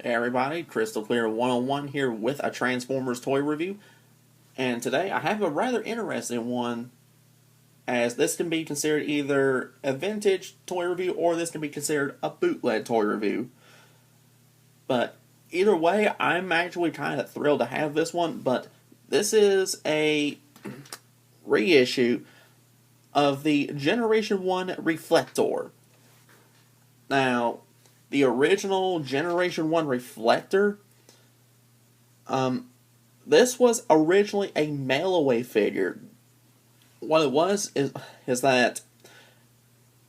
Hey everybody, Crystal Clear 101 here with a Transformers toy review. And today I have a rather interesting one, as this can be considered either a vintage toy review or this can be considered a bootleg toy review. But either way, I'm actually kind of thrilled to have this one, but this is a reissue of the Generation 1 Reflector. Now, the original Generation 1 Reflector, this was originally a mail-away figure. What it was is that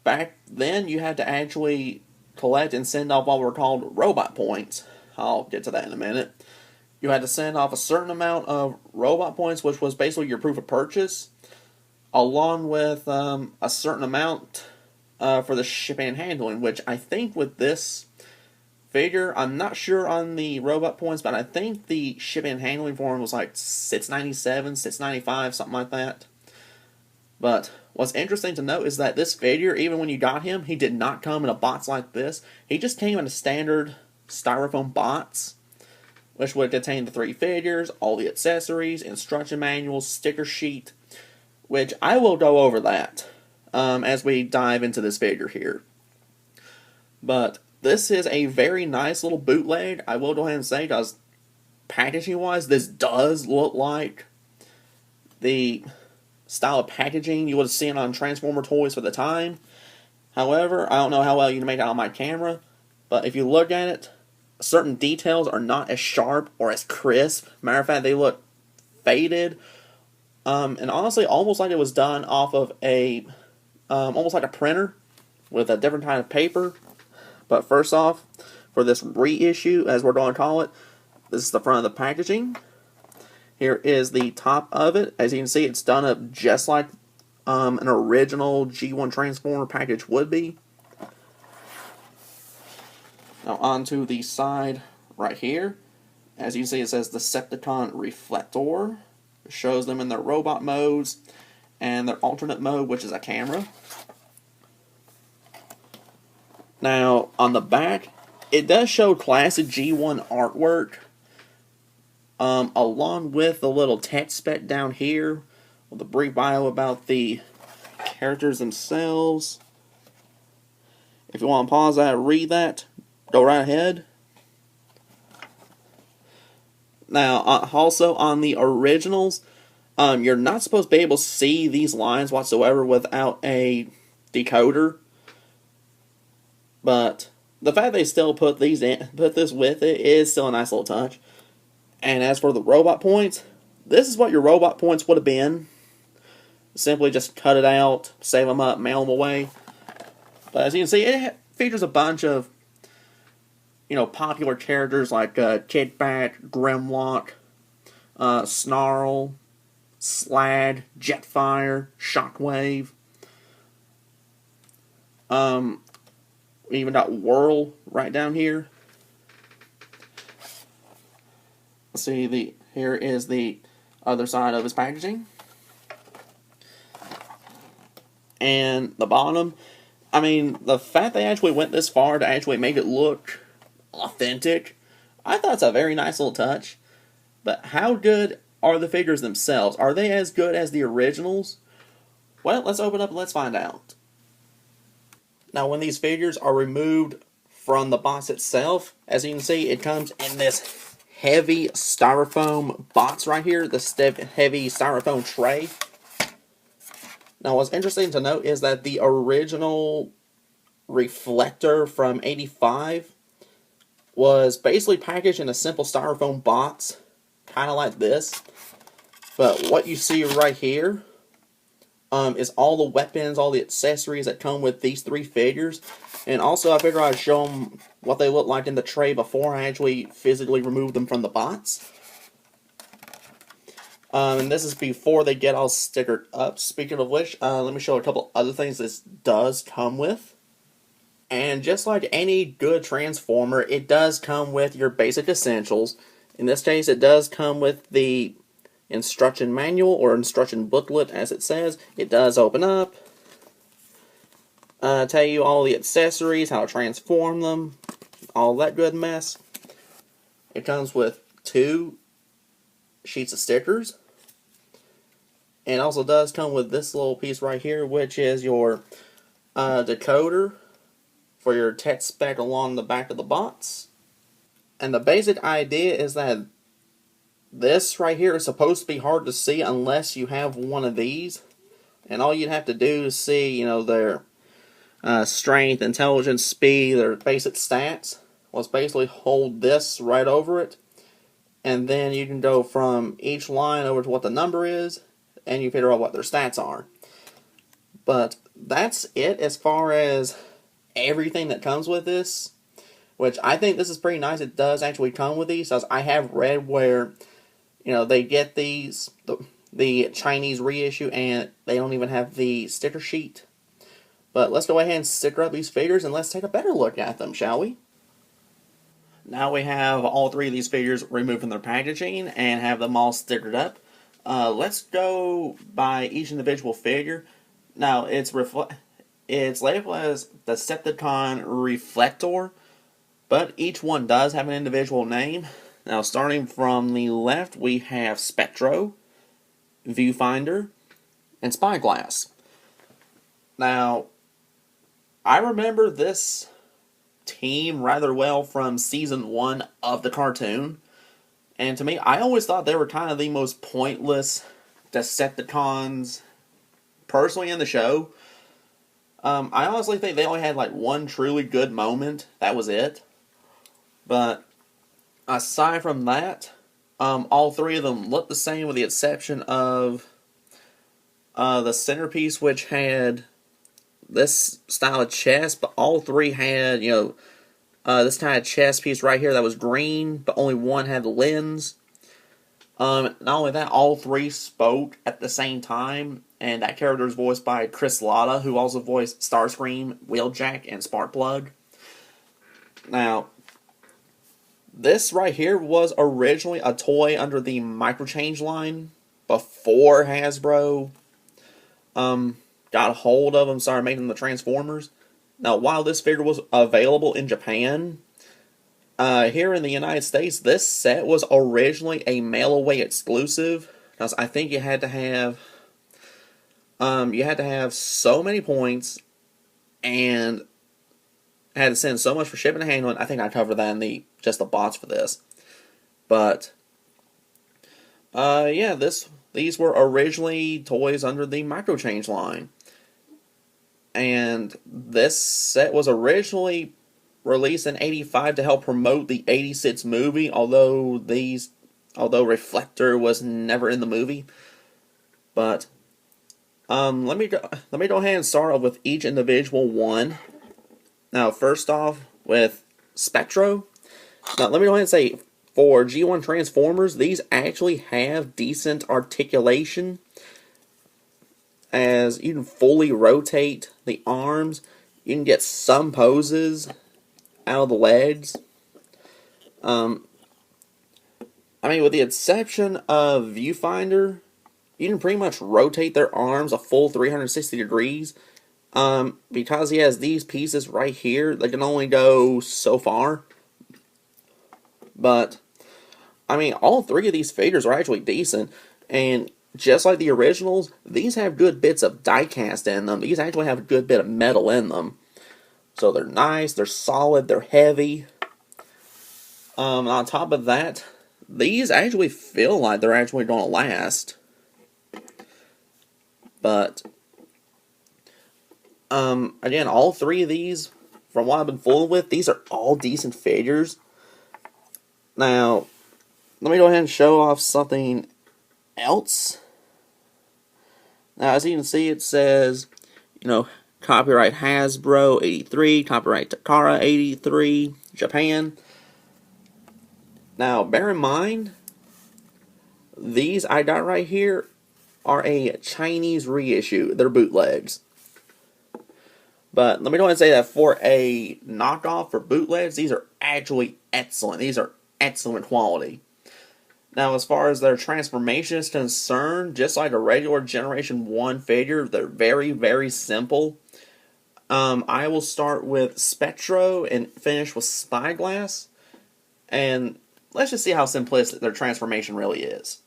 back then you had to actually collect and send off what were called robot points. I'll get to that in a minute. You had to send off a certain amount of robot points, which was basically your proof of purchase, along with a certain amount for the shipping and handling, which I think with this figure, I'm not sure on the robot points, but I think the shipping and handling for him was like $6.97, $6.95, something like that. But what's interesting to note is that this figure, even when you got him, he did not come in a box like this. He just came in a standard styrofoam box, which would contain the 3 figures, all the accessories, instruction manuals, sticker sheet, which I will go over that as we dive into this figure here. But this is a very nice little bootleg, I will go ahead and say, because packaging-wise, this does look like the style of packaging you would have seen on Transformer toys for the time. However, I don't know how well you can make it on my camera, but if you look at it, certain details are not as sharp or as crisp. Matter of fact, they look faded, and honestly, almost like it was done off of a almost like a printer with a different kind of paper. But first off, for this reissue, as we're going to call it, this is the front of the packaging. Here is the top of it. As you can see, it's done up just like an original G1 Transformer package would be. Now onto the side right here. As you can see, it says Decepticon Reflector. It shows them in their robot modes and their alternate mode, which is a camera. Now, on the back, it does show classic G1 artwork, along with the little text spec down here, with a brief bio about the characters themselves. If you want to pause that and read that, go right ahead. Now, also on the originals, you're not supposed to be able to see these lines whatsoever without a decoder. But the fact they still put this with it is still a nice little touch. And as for the robot points, this is what your robot points would have been. Simply just cut it out, save them up, mail them away. But as you can see, it features a bunch of, popular characters like Kidbat, Grimlock, Snarl, Slad, Jetfire, Shockwave. We even got Whirl right down here. Let's see, here is the other side of his packaging. And the bottom, I mean, the fact they actually went this far to actually make it look authentic, I thought it's a very nice little touch. But how good are the figures themselves? Are they as good as the originals? Well, let's open up and let's find out. Now, when these figures are removed from the box itself, as you can see, it comes in this heavy styrofoam box right here, this heavy styrofoam tray. Now, what's interesting to note is that the original Reflector from '85 was basically packaged in a simple styrofoam box, kind of like this. But what you see right here is all the weapons, all the accessories that come with these 3 figures. And also, I figured I'd show them what they look like in the tray before I actually physically remove them from the box. And this is before they get all stickered up. Speaking of which, let me show a couple other things this does come with. And just like any good Transformer, it does come with your basic essentials. In this case, it does come with the instruction manual, or instruction booklet as it says. It does open up, tell you all the accessories, how to transform them, all that good mess. It comes with 2 sheets of stickers. And it also does come with this little piece right here, which is your decoder for your text spec along the back of the box. And the basic idea is that this right here is supposed to be hard to see unless you have one of these. And all you'd have to do to see, their strength, intelligence, speed, their basic stats, was basically hold this right over it. And then you can go from each line over to what the number is, and you figure out what their stats are. But that's it as far as everything that comes with this, which I think this is pretty nice. It does actually come with these, as I have read where, they get these, the Chinese reissue, and they don't even have the sticker sheet. But let's go ahead and sticker up these figures, and let's take a better look at them, shall we? Now we have all 3 of these figures removed from their packaging and have them all stickered up. Let's go by each individual figure. Now, it's labeled as Decepticon Reflector, but each one does have an individual name. Now, starting from the left, we have Spectro, Viewfinder, and Spyglass. Now, I remember this team rather well from Season 1 of the cartoon. And to me, I always thought they were kind of the most pointless Decepticons personally in the show. I honestly think they only had like one truly good moment. That was it. But aside from that, all 3 of them look the same with the exception of the centerpiece, which had this style of chest, but all 3 had, this kind of chest piece right here that was green, but only one had the lens. Not only that, all 3 spoke at the same time, and that character is voiced by Chris Latta, who also voiced Starscream, Wheeljack, and Sparkplug. Now, this right here was originally a toy under the Microchange line before Hasbro got a hold of them, started making the Transformers. Now, while this figure was available in Japan, here in the United States, this set was originally a mail-away exclusive, because I think you had to have so many points, and had to send so much for shipping and handling. I think I covered that in just the box for this. But yeah, these were originally toys under the Microchange line. And this set was originally released in '85 to help promote the '86 movie, although Reflector was never in the movie. But let me go ahead and start off with each individual one. Now, first off with Spectro. Now, let me go ahead and say, for G1 Transformers, these actually have decent articulation, as you can fully rotate the arms. You can get some poses out of the legs. I mean, with the exception of Viewfinder, you can pretty much rotate their arms a full 360 degrees. Because he has these pieces right here, they can only go so far. But, I mean, all 3 of these figures are actually decent. And just like the originals, these have good bits of die-cast in them. These actually have a good bit of metal in them. So they're nice, they're solid, they're heavy. On top of that, these actually feel like they're actually going to last. But, again, all 3 of these, from what I've been fooling with, these are all decent figures. Now, let me go ahead and show off something else. Now, as you can see, it says, copyright Hasbro 83, copyright Takara 83, Japan. Now, bear in mind, these I got right here are a Chinese reissue. They're bootlegs. But let me go ahead and say that for a knockoff for bootlegs, these are actually excellent. These are excellent quality. Now, as far as their transformation is concerned, just like a regular Generation 1 figure, they're very, very simple. I will start with Spectro and finish with Spyglass. And let's just see how simplistic their transformation really is.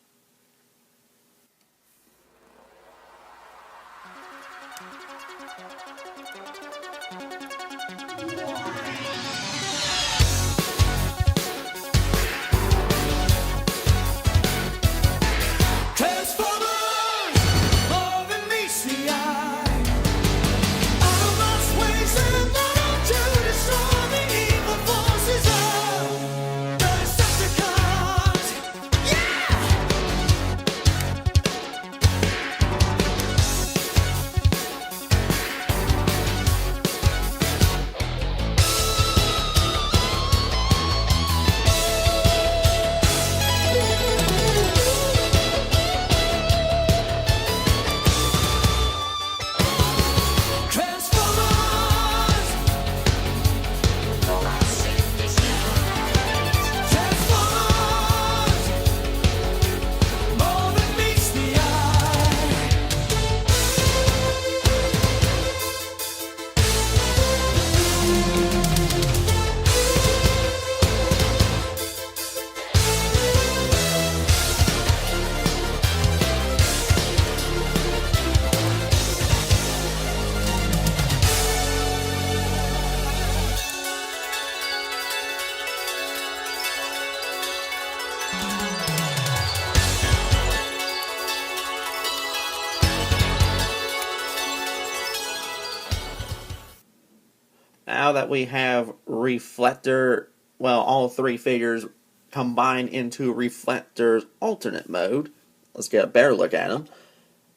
Now that we have Reflector, well, all three figures combined into Reflector's alternate mode, let's get a better look at him.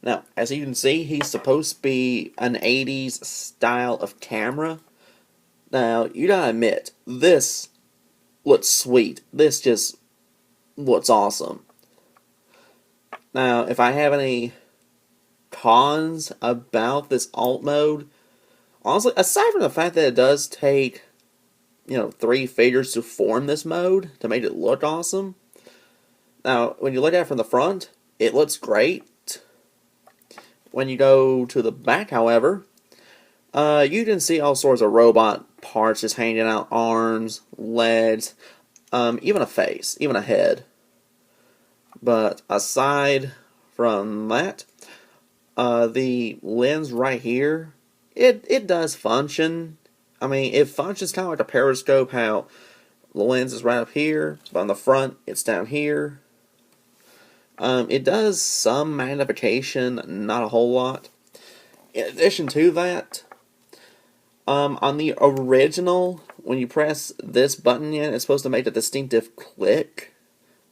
Now, as you can see, he's supposed to be an 80s style of camera. Now, you gotta admit, this looks sweet. This just looks awesome. Now, if I have any cons about this alt mode, honestly, aside from the fact that it does take, three figures to form this mode to make it look awesome. Now, when you look at it from the front, it looks great. When you go to the back, however, you can see all sorts of robot parts just hanging out, arms, legs, even a face, even a head. But aside from that, the lens right here, it does function. I mean, it functions kind of like a periscope, how the lens is right up here, but on the front, it's down here. It does some magnification, not a whole lot. In addition to that, on the original, when you press this button in, it's supposed to make a distinctive click.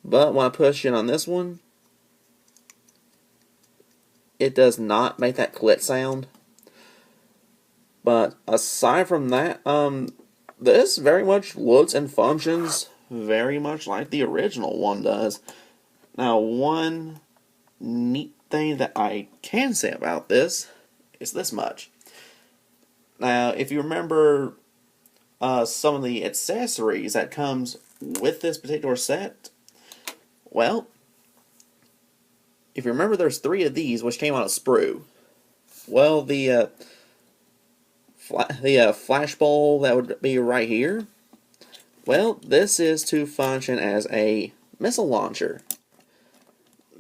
But when I push in on this one, it does not make that click sound. But aside from that, this very much looks and functions very much like the original one does. Now, one neat thing that I can say about this is this much. Now, if you remember some of the accessories that comes with this particular set, well, if you remember, there's 3 of these which came on a sprue. Well, the flashbulb that would be right here, well, this is to function as a missile launcher.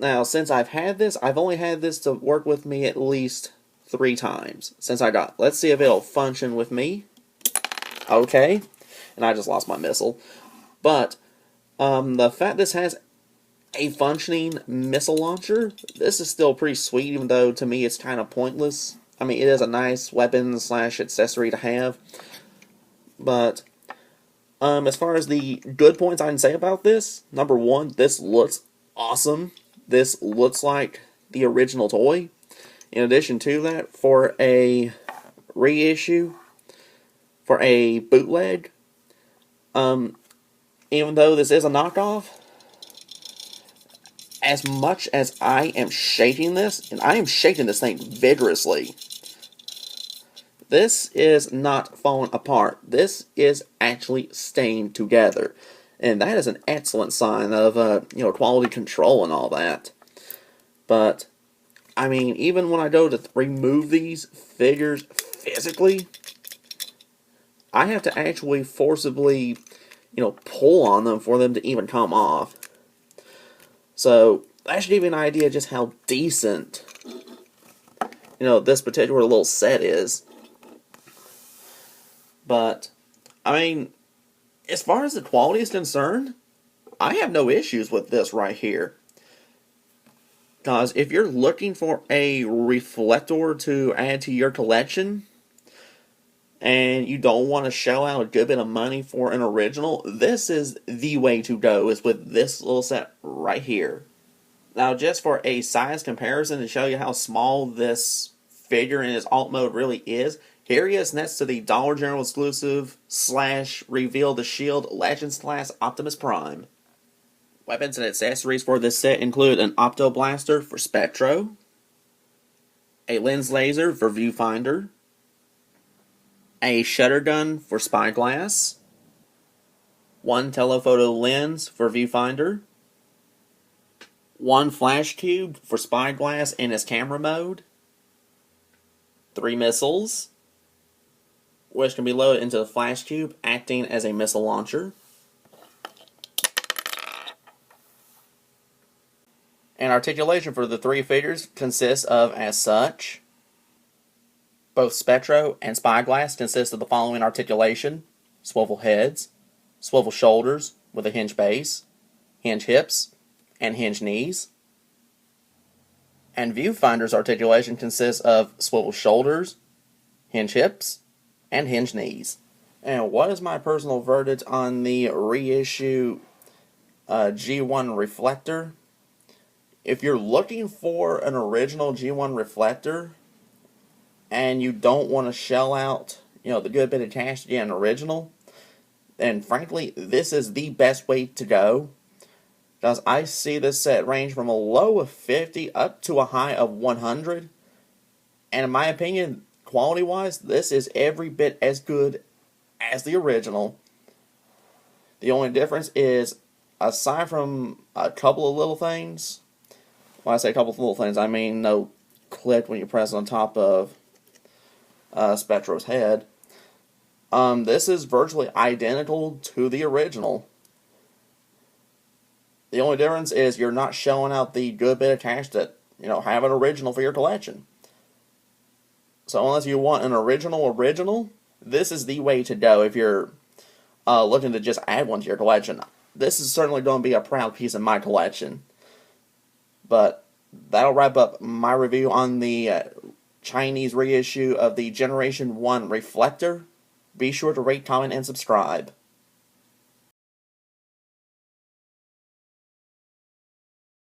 Now, since I've had this, I've only had this to work with me at least 3 times since I got. Let's see if it'll function with me. Okay, and I just lost my missile. But the fact this has a functioning missile launcher, this is still pretty sweet, even though to me it's kind of pointless. I mean, it is a nice weapon / accessory to have. But as far as the good points I can say about this, number 1, this looks awesome. This looks like the original toy. In addition to that, for a reissue, for a bootleg, even though this is a knockoff, as much as I am shaking this, and I am shaking this thing vigorously, this is not falling apart. This is actually staying together. And that is an excellent sign of, quality control and all that. But, I mean, even when I go to remove these figures physically, I have to actually forcibly, pull on them for them to even come off. So that should give you an idea just how decent, this particular little set is. But, I mean, as far as the quality is concerned, I have no issues with this right here. Because if you're looking for a reflector to add to your collection, and you don't want to shell out a good bit of money for an original, this is the way to go, is with this little set right here. Now, just for a size comparison to show you how small this figure in his alt mode really is, here he is next to the Dollar General exclusive / Reveal the Shield Legends Class Optimus Prime. Weapons and accessories for this set include an Opto Blaster for Spectro, a Lens Laser for Viewfinder, a Shutter Gun for Spyglass, one Telephoto Lens for Viewfinder, one Flash Cube for Spyglass in his camera mode, 3 missiles, which can be loaded into the Flash Cube, acting as a missile launcher. And articulation for the 3 figures consists of as such. Both Spectro and Spyglass consist of the following articulation: swivel heads, swivel shoulders with a hinge base, hinge hips, and hinge knees. And Viewfinder's articulation consists of swivel shoulders, hinge hips, and hinge knees. And what is my personal verdict on the reissue G1 Reflector? If you're looking for an original G1 Reflector and you don't want to shell out, the good bit of cash to get an original, then frankly, this is the best way to go. Because I see this set range from a low of 50 up to a high of 100. And in my opinion, quality-wise, this is every bit as good as the original. The only difference is, aside from a couple of little things, when I say a couple of little things, I mean no click when you press on top of Spectro's head. This is virtually identical to the original. The only difference is you're not shelling out the good bit of cash that, have an original for your collection. So unless you want an original, this is the way to go if you're looking to just add one to your collection. This is certainly going to be a proud piece of my collection. But that'll wrap up my review on the Chinese reissue of the Generation 1 Reflector. Be sure to rate, comment, and subscribe.